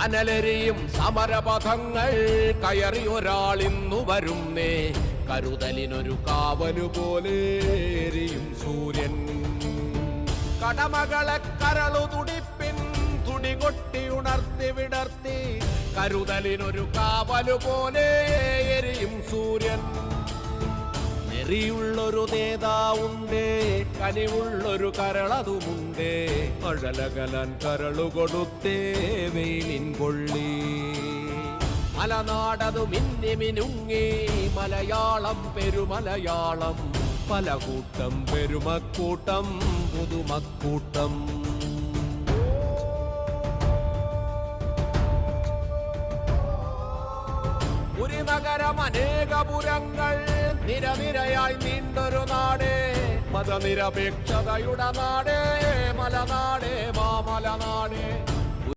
കനലെരിയും സമരപഥങ്ങൾ കയറി ഒരാളിന്നു വരുന്നേ. കരുതലിനൊരു കാവലു പോലെ എരിയും സൂര്യൻ. കടമകളെ കരളു തുടിപ്പിൻ തുടികൊട്ടി ഉണർത്തി വിടർത്തി. കരുതലിനൊരു കാവലു പോലെ എരിയും സൂര്യൻ. നെറിയുള്ളൊരു നേതാവുണ്ടേ, കനിവുള്ളൊരു കരളതുമുണ്ടേ. അഴലകലാൻ കരളു കൊടുത്തേ വെയിലിൻ കൊള്ളി. മലനാടതു മിന്നി മിനുങ്ങി മലയാളം പെരുമലയാളം. പലകൂട്ടം പെരുമക്കൂട്ടം പുതുമക്കൂട്ടം. ഒരു നഗരം അനേകപുരങ്ങൾ നിരനിരയായി നീണ്ടൊരു നാടേ. മതനിരപേക്ഷതയുടെ നാടേ മലനാടേ മാമലനാടേ.